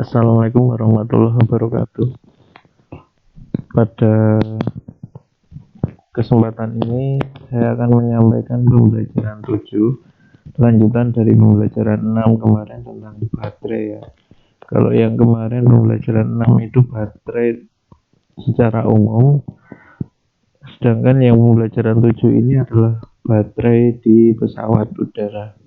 Assalamualaikum warahmatullahi wabarakatuh. Pada kesempatan ini saya akan menyampaikan pembelajaran 7, lanjutan dari pembelajaran 6 kemarin tentang baterai ya. Kalau yang kemarin pembelajaran 6 itu baterai secara umum, sedangkan yang pembelajaran 7 ini adalah baterai di pesawat udara.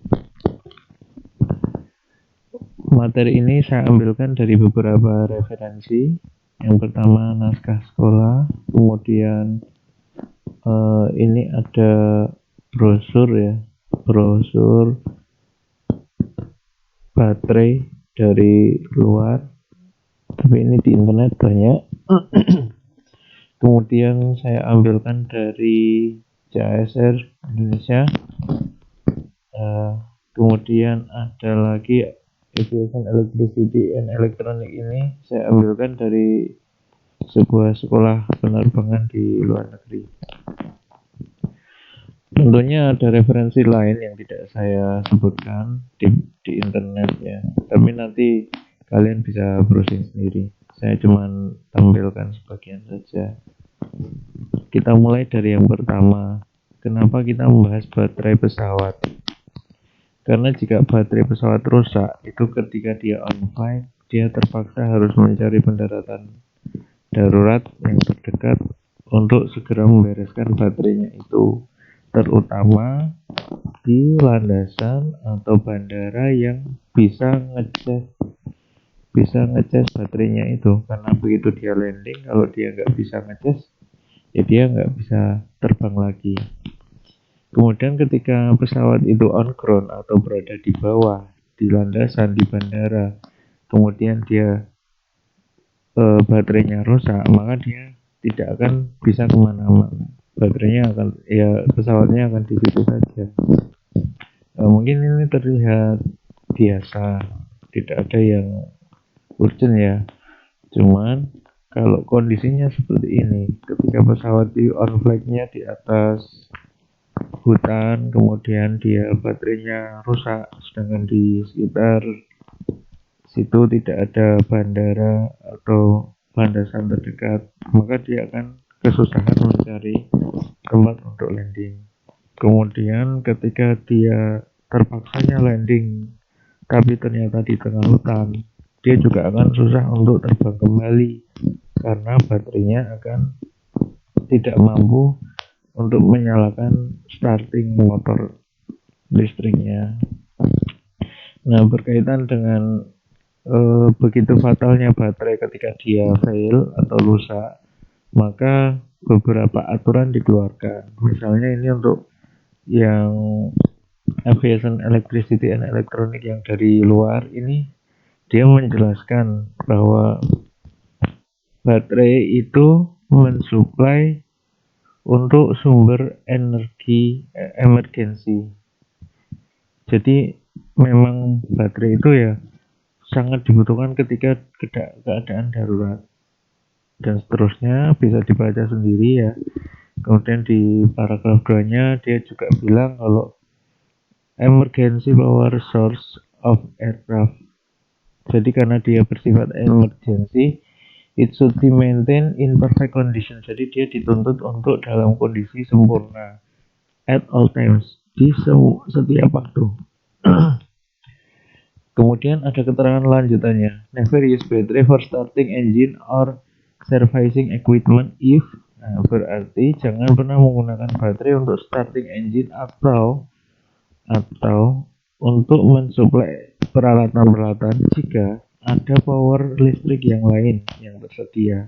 Materi ini saya ambilkan dari beberapa referensi. Yang pertama naskah sekolah, kemudian ini ada brosur ya, brosur baterai dari luar, tapi ini di internet banyak. Kemudian saya ambilkan dari CASR Indonesia. Kemudian ada lagi Aviation Electricity and Electronic, ini saya ambilkan dari sebuah sekolah penerbangan di luar negeri. Tentunya ada referensi lain yang tidak saya sebutkan di internet ya, tapi nanti kalian bisa browsing sendiri. Saya cuma tampilkan sebagian saja. Kita mulai dari yang pertama. Kenapa kita membahas baterai pesawat? Karena jika baterai pesawat rusak, itu ketika dia on flight, dia terpaksa harus mencari pendaratan darurat yang terdekat untuk segera membereskan baterainya itu, terutama di landasan atau bandara yang bisa ngecas baterainya itu. Karena begitu dia landing, kalau dia nggak bisa ngecas, ya dia nggak bisa terbang lagi. Kemudian ketika pesawat itu on ground atau berada di bawah, di landasan, di bandara, kemudian dia baterainya rusak, maka dia tidak akan bisa kemana-mana. Baterainya akan, ya pesawatnya akan di situ saja. Mungkin ini terlihat biasa, tidak ada yang urgent ya. Cuman kalau kondisinya seperti ini, ketika pesawat di on flight-nya di atas hutan, kemudian dia baterainya rusak, sedangkan di sekitar situ tidak ada bandara atau landasan terdekat, maka dia akan kesusahan mencari tempat untuk landing. Kemudian ketika dia terpaksanya landing tapi ternyata di tengah hutan, dia juga akan susah untuk terbang kembali karena baterainya akan tidak mampu untuk menyalakan starting motor listriknya. Nah, berkaitan dengan begitu fatalnya baterai ketika dia fail atau rusak, maka beberapa aturan dikeluarkan. Misalnya ini untuk yang Aviation Electricity and Electronic yang dari luar ini, dia menjelaskan bahwa baterai itu mensuplai untuk sumber energi emergensi. Jadi memang baterai itu ya sangat dibutuhkan ketika keadaan darurat. Dan seterusnya bisa dibaca sendiri ya. Kemudian di paragraf 2-nya dia juga bilang kalau emergency power source of aircraft. Jadi karena dia bersifat emergency, it should be maintained in perfect condition. Jadi dia dituntut untuk dalam kondisi sempurna at all times, di setiap waktu. Kemudian ada keterangan lanjutannya. Never use battery for starting engine or servicing equipment if. Nah, berarti jangan pernah menggunakan baterai untuk starting engine atau untuk mensuplai peralatan-peralatan jika ada power listrik yang lain yang tersedia.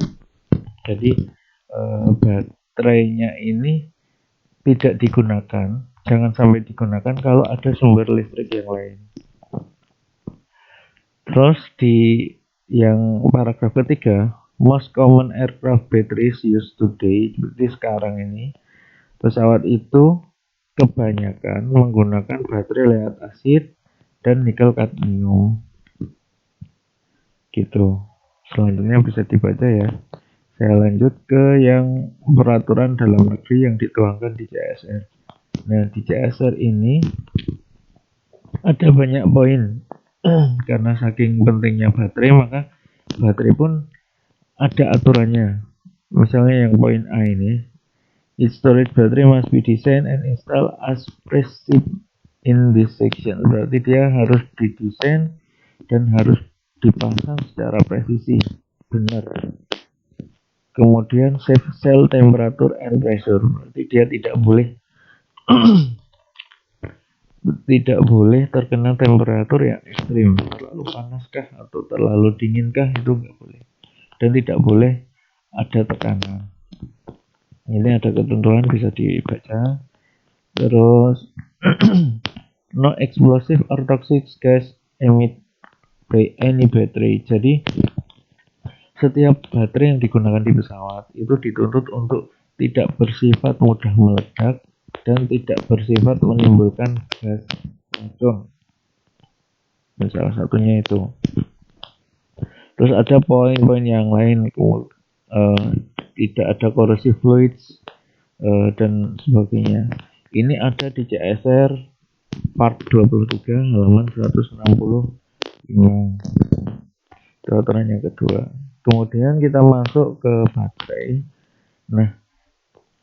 Jadi baterainya ini tidak digunakan, jangan sampai digunakan kalau ada sumber listrik yang lain. Terus di yang paragraf ketiga, most common aircraft batteries used today, seperti sekarang ini, pesawat itu kebanyakan menggunakan baterai lead asid dan nikel kadmium. Gitu. Selanjutnya bisa dibaca ya. Saya lanjut ke yang peraturan dalam negeri yang dituangkan di CASR. Nah, di CASR ini ada banyak poin Karena saking pentingnya baterai, maka baterai pun ada aturannya. Misalnya yang poin A ini, its storage battery must be designed and installed as prescribed in this section. Berarti dia harus didesain dan harus dipasang secara presisi, benar. Kemudian safe cell temperature and pressure. Berarti dia tidak boleh terkena temperatur yang ekstrim, terlalu panas kah atau terlalu dingin kah, itu nggak boleh. Dan tidak boleh ada tekanan. Ini ada ketentuan, bisa dibaca. Terus no explosive or toxic gas emit by any battery. Jadi setiap baterai yang digunakan di pesawat itu dituntut untuk tidak bersifat mudah meledak dan tidak bersifat menimbulkan gas racun. Salah satunya itu. Terus ada poin-poin yang lain, tidak ada corrosive fluids dan sebagainya. Ini ada di CSR part 23 halaman 165. Itu aturan yang kedua. Kemudian kita masuk ke baterai. Nah,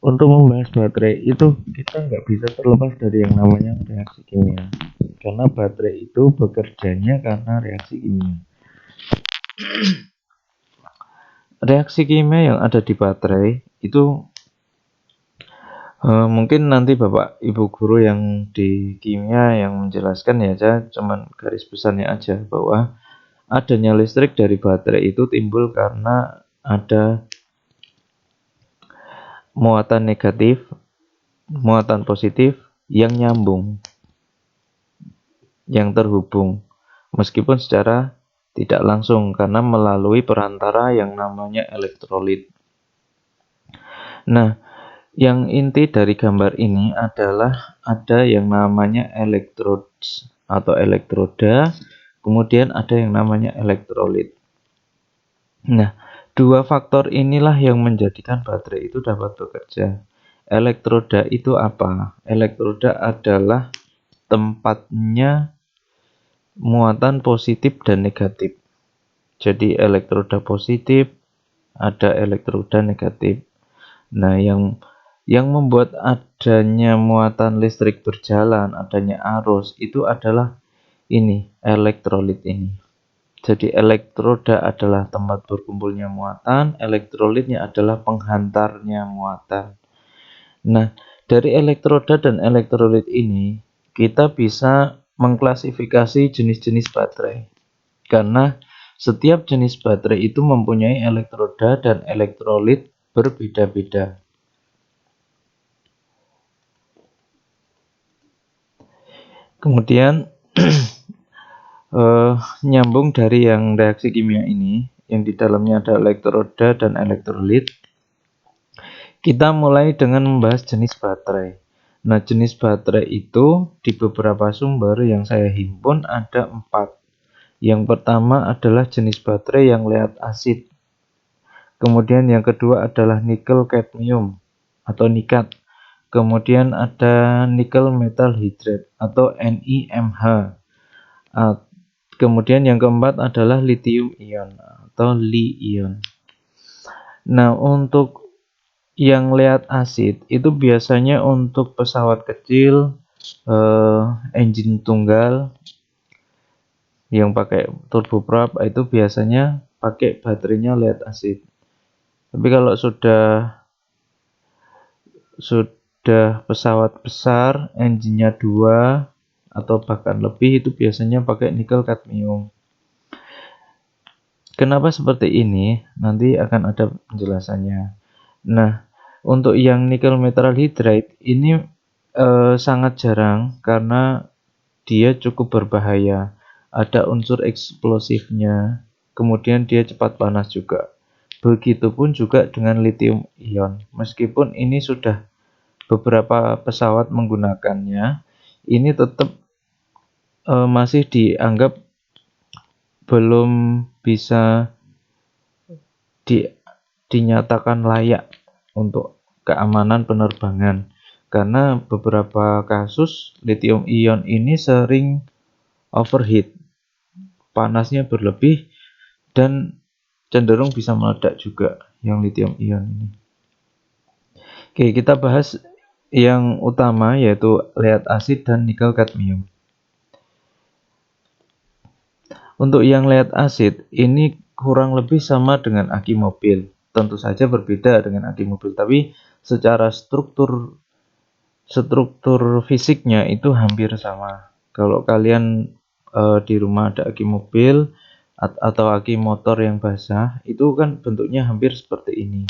untuk membahas baterai itu kita nggak bisa terlepas dari yang namanya reaksi kimia. Karena baterai itu bekerjanya karena reaksi kimia. Reaksi kimia yang ada di baterai itu mungkin nanti Bapak Ibu guru yang di kimia yang menjelaskan ya, saya cuman garis besarnya aja bahwa adanya listrik dari baterai itu timbul karena ada muatan negatif, muatan positif yang nyambung, yang terhubung, meskipun secara tidak langsung karena melalui perantara yang namanya elektrolit. Nah, yang inti dari gambar ini adalah ada yang namanya electrodes atau elektroda, kemudian ada yang namanya elektrolit. Nah, dua faktor inilah yang menjadikan baterai itu dapat bekerja. Elektroda itu apa? Elektroda adalah tempatnya muatan positif dan negatif. Jadi elektroda positif, ada elektroda negatif. Nah, yang membuat adanya muatan listrik berjalan, adanya arus, itu adalah ini, elektrolit ini. Jadi elektroda adalah tempat berkumpulnya muatan, elektrolitnya adalah penghantarnya muatan. Nah, dari elektroda dan elektrolit ini, kita bisa mengklasifikasi jenis-jenis baterai. Karena setiap jenis baterai itu mempunyai elektroda dan elektrolit berbeda-beda. Kemudian nyambung dari yang reaksi kimia ini, yang di dalamnya ada elektroda dan elektrolit, kita mulai dengan membahas jenis baterai. Nah, jenis baterai itu di beberapa sumber yang saya himpun ada 4. Yang pertama adalah jenis baterai yang lead acid. Kemudian yang kedua adalah nikel cadmium atau nikat. Kemudian ada nikel metal hydride atau NiMH. Kemudian yang keempat adalah lithium ion atau Li-ion. Nah, untuk yang lead acid itu biasanya untuk pesawat kecil, engine tunggal yang pakai turboprop itu biasanya pakai baterainya lead acid. Tapi kalau sudah pesawat besar, engine-nya 2 atau bahkan lebih, itu biasanya pakai nikel kadmium. Kenapa seperti ini? Nanti akan ada penjelasannya. Nah, untuk yang nikel metal hydride ini sangat jarang karena dia cukup berbahaya. Ada unsur eksplosifnya, kemudian dia cepat panas juga. Begitupun juga dengan lithium ion. Meskipun ini sudah beberapa pesawat menggunakannya, ini tetap masih dianggap belum bisa dinyatakan layak untuk keamanan penerbangan. Karena beberapa kasus lithium ion ini sering overheat. panasnya berlebih dan cenderung bisa meledak juga yang lithium ion ini. Oke, kita bahas yang utama yaitu lead acid dan nikel kadmium. Untuk yang lead acid ini kurang lebih sama dengan aki mobil. Tentu saja berbeda dengan aki mobil, tapi secara struktur fisiknya itu hampir sama. Kalau kalian di rumah ada aki mobil atau aki motor yang basah, itu kan bentuknya hampir seperti ini.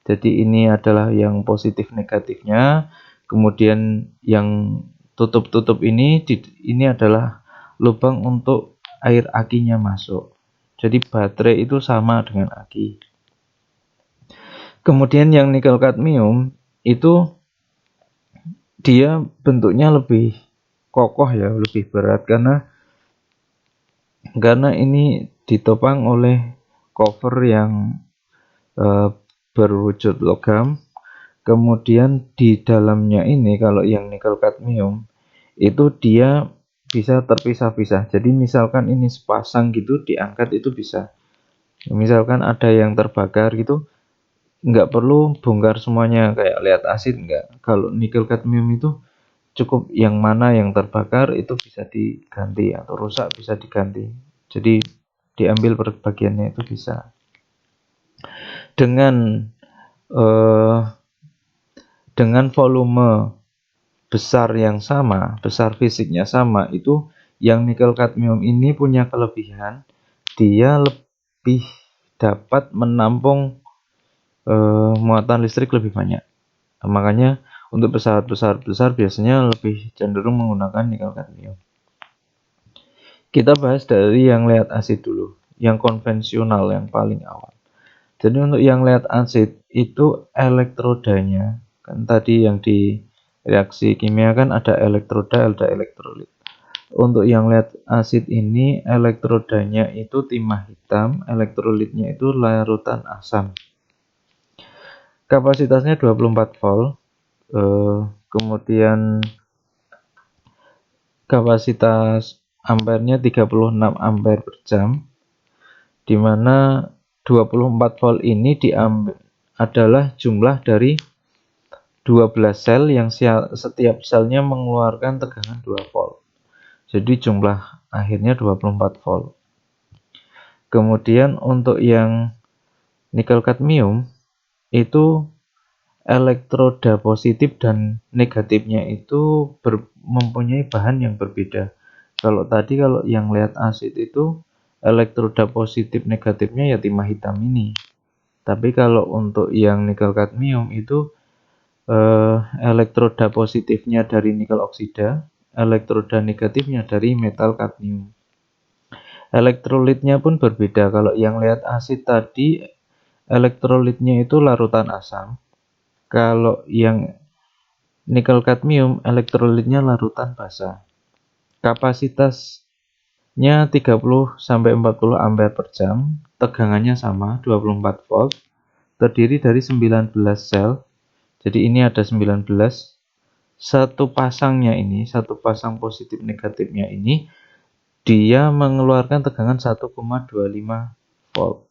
Jadi ini adalah yang positif negatifnya, kemudian yang tutup-tutup ini adalah lubang untuk air akinya masuk. Jadi baterai itu sama dengan aki. Kemudian yang nikel kadmium itu dia bentuknya lebih kokoh ya, lebih berat karena ini ditopang oleh cover yang berwujud logam. Kemudian di dalamnya ini kalau yang nikel kadmium itu dia bisa terpisah-pisah. Jadi misalkan ini sepasang gitu diangkat itu bisa. Misalkan ada yang terbakar gitu, nggak perlu bongkar semuanya kayak lead acid, enggak. Kalau nikel kadmium itu cukup yang mana yang terbakar itu bisa diganti atau rusak bisa diganti. Jadi diambil per bagiannya itu bisa. Dengan volume besar yang sama, besar fisiknya sama, itu yang nikel kadmium ini punya kelebihan, dia lebih dapat menampung muatan listrik lebih banyak. Makanya untuk pesawat besar biasanya lebih cenderung menggunakan nikel kadmium. Kita bahas dari yang lead acid dulu, yang konvensional, yang paling awal. Jadi untuk yang lead acid itu elektrodanya, kan tadi yang di reaksi kimia kan ada elektroda, ada elektrolit. Untuk yang lead acid ini elektrodanya itu timah hitam, elektrolitnya itu larutan asam. Kapasitasnya 24 volt, kemudian kapasitas ampernya 36 ampere per jam, di mana 24 volt ini diambil adalah jumlah dari 12 sel yang setiap selnya mengeluarkan tegangan 2 volt. Jadi jumlah akhirnya 24 volt. Kemudian untuk yang nikel kadmium itu elektroda positif dan negatifnya itu mempunyai bahan yang berbeda. Kalau yang lead acid itu elektroda positif negatifnya ya timah hitam ini. Tapi kalau untuk yang nikel kadmium itu elektroda positifnya dari nikel oksida, elektroda negatifnya dari metal kadmium. Elektrolitnya pun berbeda. Kalau yang lead acid tadi elektrolitnya itu larutan asam. Kalau yang nikel kadmium elektrolitnya larutan basa. Kapasitasnya 30 sampai 40 ampere per jam, tegangannya sama 24 volt, terdiri dari 19 sel. Jadi ini ada 19. Satu pasang positif negatifnya ini dia mengeluarkan tegangan 1,25 volt.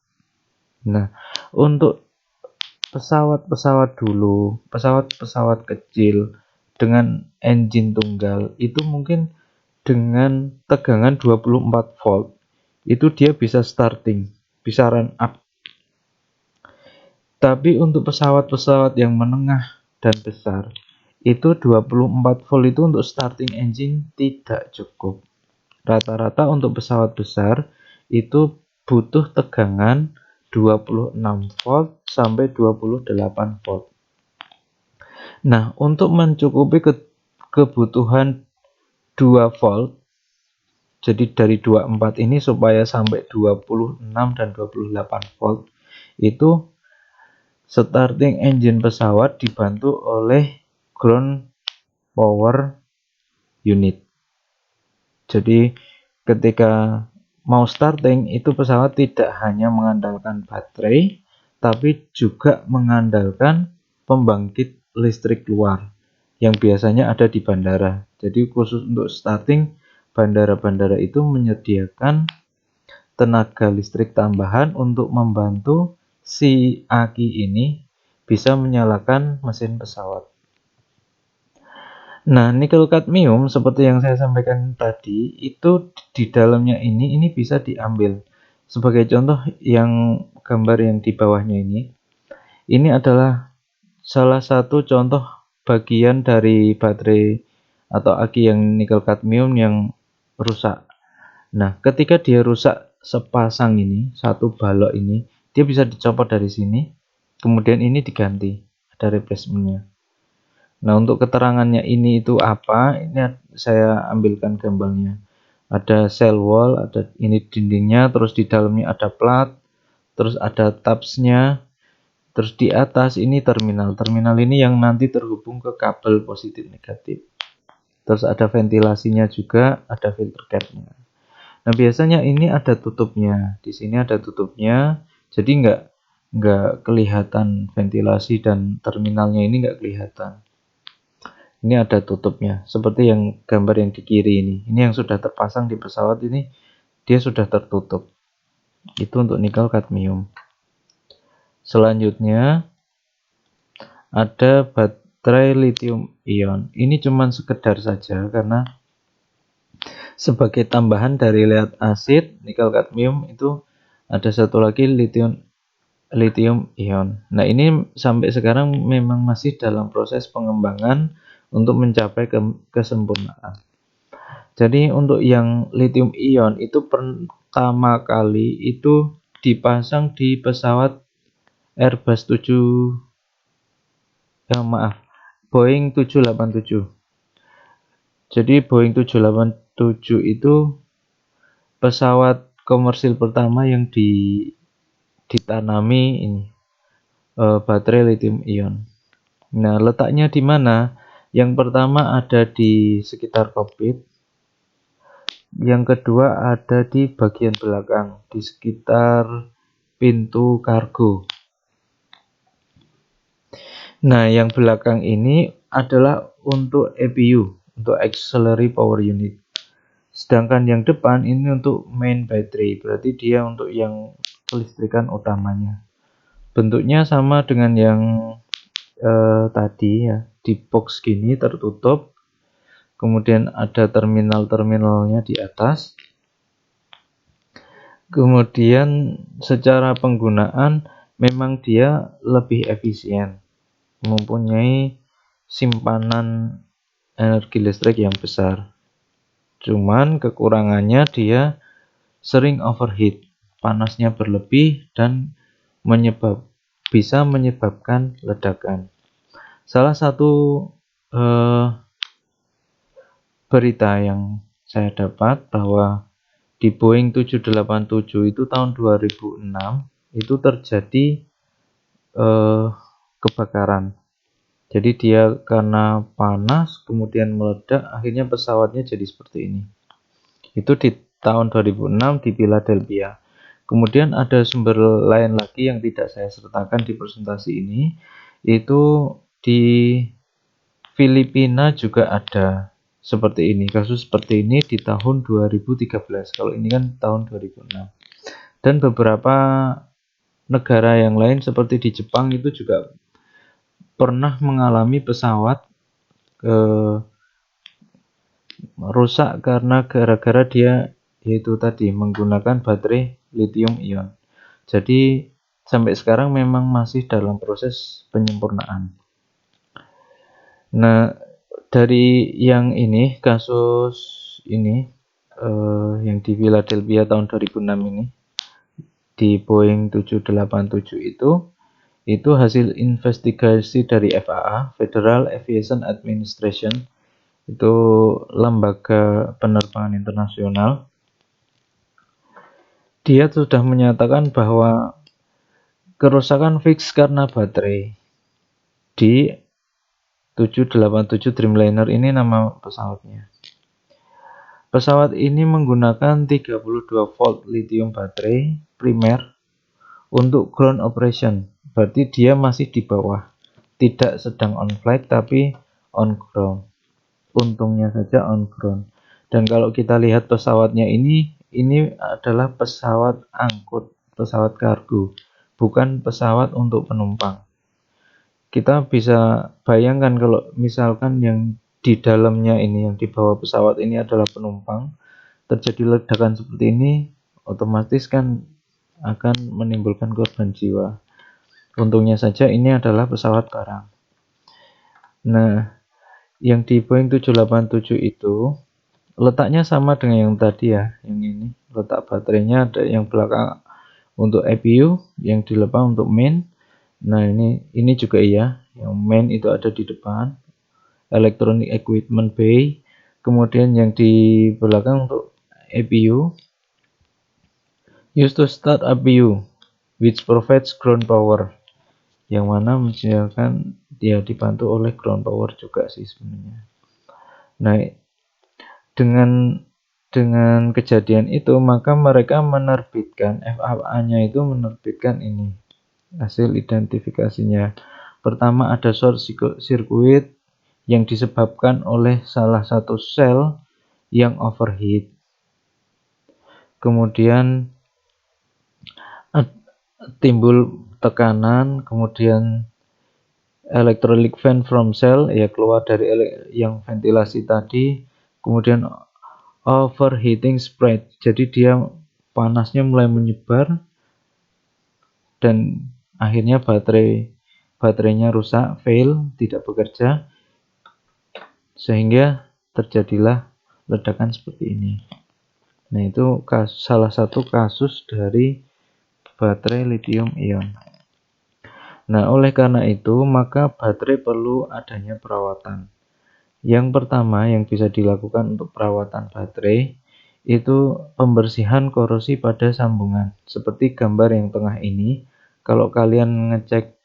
Nah, untuk pesawat-pesawat dulu, pesawat-pesawat kecil dengan engine tunggal itu mungkin dengan tegangan 24 volt itu dia bisa starting, bisa run up. Tapi untuk pesawat-pesawat yang menengah dan besar itu 24 volt itu untuk starting engine tidak cukup. Rata-rata untuk pesawat besar itu butuh tegangan 26 volt sampai 28 volt. Nah, untuk mencukupi kebutuhan 2 volt, jadi dari 24 ini supaya sampai 26 dan 28 volt, itu starting engine pesawat dibantu oleh ground power unit. Jadi ketika mau starting itu pesawat tidak hanya mengandalkan baterai, tapi juga mengandalkan pembangkit listrik luar yang biasanya ada di bandara. Jadi khusus untuk starting, bandara-bandara itu menyediakan tenaga listrik tambahan untuk membantu si aki ini bisa menyalakan mesin pesawat. Nah, nikel kadmium seperti yang saya sampaikan tadi, itu di dalamnya ini bisa diambil. Sebagai contoh yang gambar yang di bawahnya ini adalah salah satu contoh bagian dari baterai atau aki yang nikel kadmium yang rusak. Nah, ketika dia rusak sepasang ini, satu balok ini, dia bisa dicopot dari sini, kemudian ini diganti, ada replacementnya. Nah, untuk keterangannya ini itu apa? Ini saya ambilkan gambarnya. Ada cell wall, ada ini dindingnya, terus di dalamnya ada plat, terus ada tabsnya, terus di atas ini terminal. Terminal ini yang nanti terhubung ke kabel positif negatif. Terus ada ventilasinya juga, ada filter capnya. Nah, biasanya ini ada tutupnya. Di sini ada tutupnya, jadi nggak kelihatan ventilasi dan terminalnya ini nggak kelihatan. Ini ada tutupnya, seperti yang gambar yang di kiri ini. Ini yang sudah terpasang di pesawat ini, dia sudah tertutup. Itu untuk nikel kadmium. Selanjutnya ada baterai lithium ion. Ini cuman sekedar saja karena sebagai tambahan dari lead asid, nikel kadmium itu ada satu lagi lithium ion. Nah, ini sampai sekarang memang masih dalam proses pengembangan untuk mencapai kesempurnaan. Jadi untuk yang lithium ion itu pertama kali itu dipasang di pesawat Airbus 7 Boeing 787. Jadi Boeing 787 itu pesawat komersil pertama yang ditanami ini baterai lithium ion. Nah, letaknya di mana? Yang pertama ada di sekitar kokpit. Yang kedua ada di bagian belakang, di sekitar pintu kargo. Nah, yang belakang ini adalah untuk EPU, untuk Auxiliary Power Unit. Sedangkan yang depan ini untuk main battery, berarti dia untuk yang kelistrikan utamanya. Bentuknya sama dengan yang tadi ya, di box gini tertutup. Kemudian ada terminal-terminalnya di atas. Kemudian secara penggunaan memang dia lebih efisien, mempunyai simpanan energi listrik yang besar. Cuman kekurangannya dia sering overheat, panasnya berlebih dan bisa menyebabkan ledakan. Salah satu berita yang saya dapat bahwa di Boeing 787 itu tahun 2006 itu terjadi kebakaran. Jadi dia karena panas kemudian meledak, akhirnya pesawatnya jadi seperti ini. Itu di tahun 2006 di Philadelphia. Kemudian ada sumber lain lagi yang tidak saya sertakan di presentasi ini, itu di Filipina juga ada seperti ini, kasus seperti ini di tahun 2013. Kalau ini kan tahun 2006. Dan beberapa negara yang lain seperti di Jepang itu juga pernah mengalami pesawat rusak karena gara-gara dia yaitu tadi menggunakan baterai lithium ion. Jadi sampai sekarang memang masih dalam proses penyempurnaan. Nah, dari yang ini kasus ini yang di Philadelphia tahun 2006 ini di Boeing 787 itu hasil investigasi dari FAA, Federal Aviation Administration, itu lembaga penerbangan internasional. Dia sudah menyatakan bahwa kerusakan fix karena baterai di 787 Dreamliner ini nama pesawatnya. Pesawat ini menggunakan 32 volt lithium baterai primer untuk ground operation. Berarti dia masih di bawah. Tidak sedang on flight tapi on ground. Untungnya saja on ground. Dan kalau kita lihat pesawatnya ini ini adalah pesawat angkut, pesawat kargo, bukan pesawat untuk penumpang. Kita bisa bayangkan kalau misalkan yang di dalamnya ini, yang di bawah pesawat ini adalah penumpang, terjadi ledakan seperti ini, otomatis kan akan menimbulkan korban jiwa. Untungnya saja ini adalah pesawat barang. Nah, yang di Boeing 787 itu letaknya sama dengan yang tadi ya, yang ini. Letak baterainya ada yang belakang untuk EPU, yang di depan untuk main. Nah, ini juga iya, yang main itu ada di depan, Electronic Equipment Bay. Kemudian yang di belakang untuk EPU, used to start EPU, which provides ground power. Yang mana misalkan dia dibantu oleh ground power juga sih sebenarnya. Nah, dengan kejadian itu maka mereka menerbitkan FAA-nya itu menerbitkan ini hasil identifikasinya. Pertama ada short circuit yang disebabkan oleh salah satu sel yang overheat. Kemudian timbul tekanan, kemudian electrolytic fan from cell ya keluar dari yang ventilasi tadi, kemudian overheating spread. Jadi dia panasnya mulai menyebar dan akhirnya baterainya rusak, fail, tidak bekerja, sehingga terjadilah ledakan seperti ini. Nah, itu salah satu kasus dari baterai lithium ion. Nah, oleh karena itu, maka baterai perlu adanya perawatan. Yang pertama yang bisa dilakukan untuk perawatan baterai itu pembersihan korosi pada sambungan. Seperti gambar yang tengah ini, kalau kalian ngecek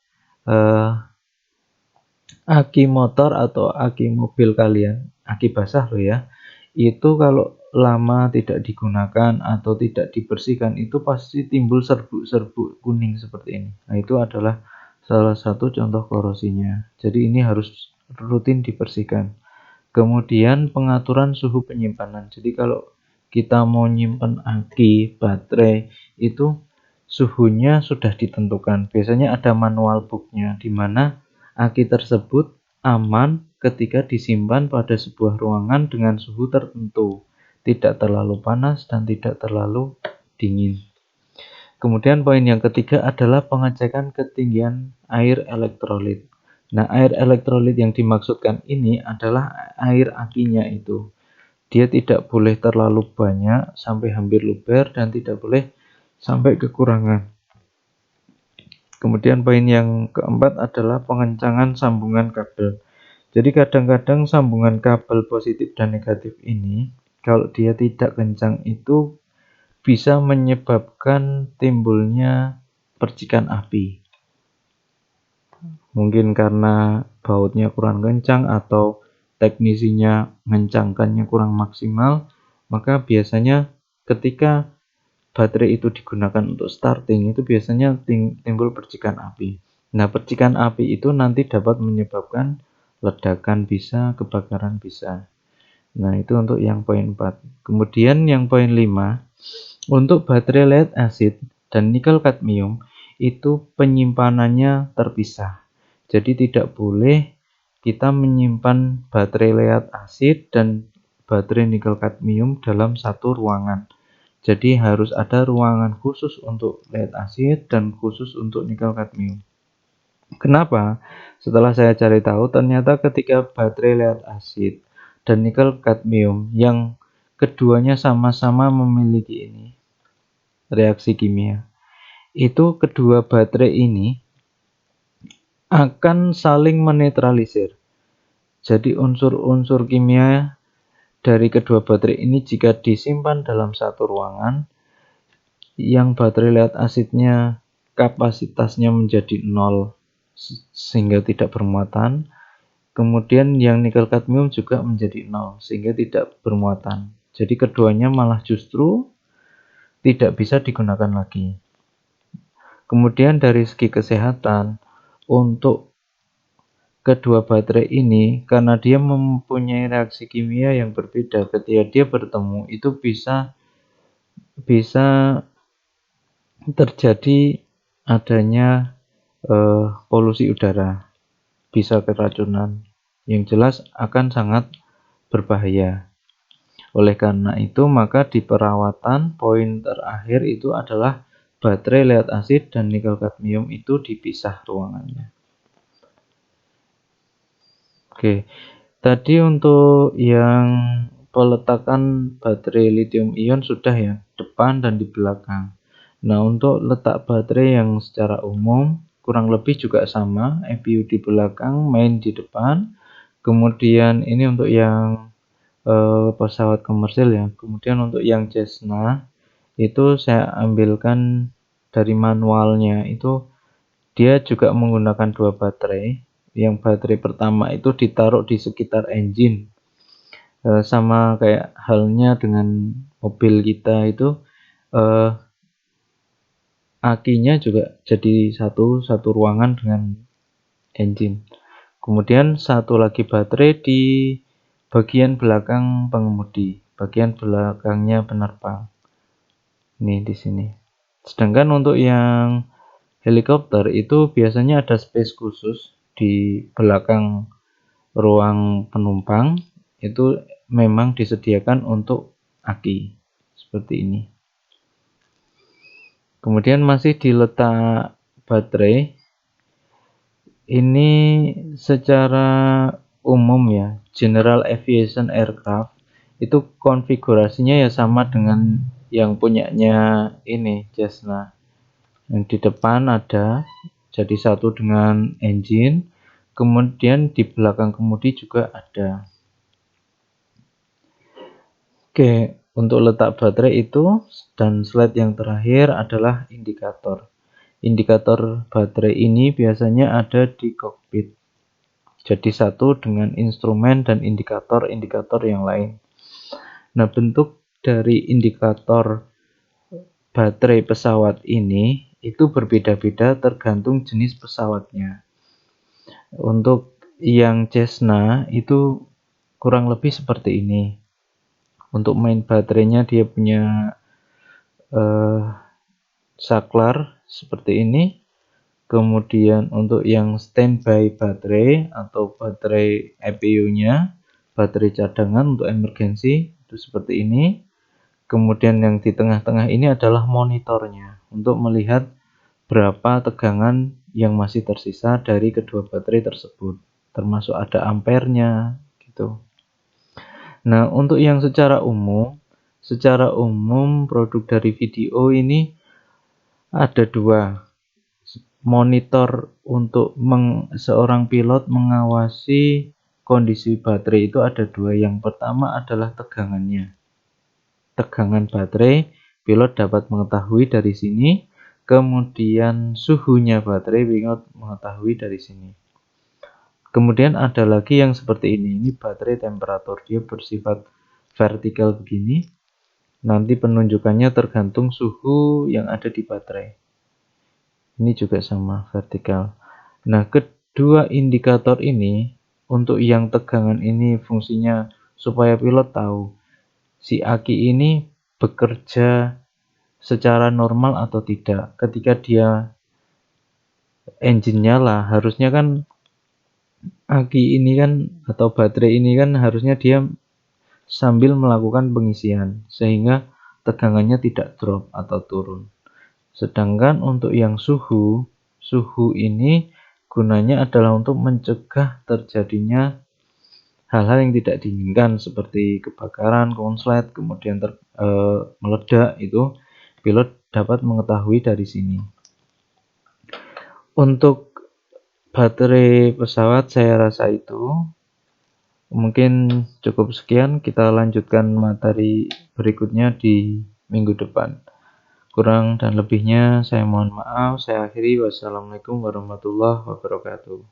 aki motor atau aki mobil kalian, aki basah loh ya, itu kalau lama tidak digunakan atau tidak dibersihkan itu pasti timbul serbuk-serbuk kuning seperti ini. Nah, itu adalah salah satu contoh korosinya. Jadi ini harus rutin dibersihkan. Kemudian pengaturan suhu penyimpanan. Jadi kalau kita mau nyimpan aki, baterai, itu suhunya sudah ditentukan. Biasanya ada manual booknya, di mana aki tersebut aman ketika disimpan pada sebuah ruangan dengan suhu tertentu, tidak terlalu panas dan tidak terlalu dingin. Kemudian poin yang ketiga adalah pengecekan ketinggian air elektrolit. Nah, air elektrolit yang dimaksudkan ini adalah air akinya itu. Dia tidak boleh terlalu banyak sampai hampir luber dan tidak boleh sampai kekurangan. Kemudian poin yang keempat adalah pengencangan sambungan kabel. Jadi kadang-kadang sambungan kabel positif dan negatif ini, kalau dia tidak kencang itu bisa menyebabkan timbulnya percikan api. Mungkin karena bautnya kurang kencang atau teknisinya mengencangkannya kurang maksimal, maka biasanya ketika baterai itu digunakan untuk starting itu biasanya timbul percikan api. Nah, percikan api itu nanti dapat menyebabkan ledakan bisa, kebakaran bisa. Nah, itu untuk yang poin 4. Kemudian yang poin 5, untuk baterai lead acid dan nikel kadmium itu penyimpanannya terpisah. Jadi tidak boleh kita menyimpan baterai lead acid dan baterai nikel kadmium dalam satu ruangan. Jadi harus ada ruangan khusus untuk lead acid dan khusus untuk nikel kadmium. Kenapa? Setelah saya cari tahu, ternyata ketika baterai lead acid dan nikel kadmium yang keduanya sama-sama memiliki ini reaksi kimia, itu kedua baterai ini akan saling menetralisir. Jadi unsur-unsur kimia dari kedua baterai ini jika disimpan dalam satu ruangan, yang baterai lead acidnya kapasitasnya menjadi 0 sehingga tidak bermuatan. Kemudian yang nikel kadmium juga menjadi 0 sehingga tidak bermuatan. Jadi keduanya malah justru tidak bisa digunakan lagi. Kemudian dari segi kesehatan, untuk kedua baterai ini karena dia mempunyai reaksi kimia yang berbeda, ketika dia bertemu itu bisa bisa terjadi adanya polusi udara, bisa keracunan. Yang jelas akan sangat berbahaya. Oleh karena itu, maka di perawatan poin terakhir itu adalah baterai lead asid dan nikel kadmium itu dipisah ruangannya. Oke, tadi untuk yang peletakan baterai lithium ion sudah ya, depan dan di belakang. Nah, untuk letak baterai yang secara umum kurang lebih juga sama, EPU di belakang, main di depan. Kemudian ini untuk yang pesawat komersil ya. Kemudian untuk yang Cessna itu saya ambilkan dari manualnya, itu dia juga menggunakan 2 baterai. Yang baterai pertama itu ditaruh di sekitar engine, sama kayak halnya dengan mobil kita itu, akinya juga jadi satu ruangan dengan engine. Kemudian satu lagi baterai di bagian belakang pengemudi, bagian belakangnya penerbang. Nih di sini. Sedangkan untuk yang helikopter itu biasanya ada space khusus di belakang ruang penumpang, itu memang disediakan untuk aki seperti ini. Kemudian masih di letak baterai, ini secara umum ya, General Aviation Aircraft itu konfigurasinya ya sama dengan yang punyanya ini Cessna. Yang di depan ada jadi satu dengan engine, kemudian di belakang kemudi juga ada. Oke, untuk letak baterai itu, dan slide yang terakhir adalah indikator. Indikator baterai ini biasanya ada di kokpit. Jadi satu dengan instrumen dan indikator-indikator yang lain. Nah, bentuk dari indikator baterai pesawat ini itu berbeda-beda tergantung jenis pesawatnya. Untuk yang Cessna itu kurang lebih seperti ini. Untuk main baterainya dia punya saklar seperti ini. Kemudian untuk yang standby baterai atau baterai EPU-nya, baterai cadangan untuk emergensi itu seperti ini. Kemudian yang di tengah-tengah ini adalah monitornya untuk melihat berapa tegangan yang masih tersisa dari kedua baterai tersebut, termasuk ada ampernya gitu. Nah, untuk yang secara umum produk dari video ini ada 2. Monitor untuk seorang pilot mengawasi kondisi baterai itu ada 2. Yang pertama adalah tegangannya. Tegangan baterai, pilot dapat mengetahui dari sini. Kemudian suhunya baterai, pilot mengetahui dari sini. Kemudian ada lagi yang seperti ini. Ini baterai temperatur, dia bersifat vertikal begini. Nanti penunjukannya tergantung suhu yang ada di baterai. Ini juga sama, vertikal. Nah, kedua indikator ini, untuk yang tegangan ini fungsinya supaya pilot tahu si aki ini bekerja secara normal atau tidak. Ketika dia engine nyala, harusnya kan aki ini kan atau baterai ini kan harusnya dia sambil melakukan pengisian sehingga tegangannya tidak drop atau turun. Sedangkan untuk yang suhu ini gunanya adalah untuk mencegah terjadinya hal-hal yang tidak diinginkan seperti kebakaran konslet, kemudian meledak, itu pilot dapat mengetahui dari sini. Untuk baterai pesawat saya rasa itu mungkin cukup sekian, kita lanjutkan materi berikutnya di minggu depan. Kurang dan lebihnya saya mohon maaf. Saya akhiri. Wassalamualaikum warahmatullahi wabarakatuh.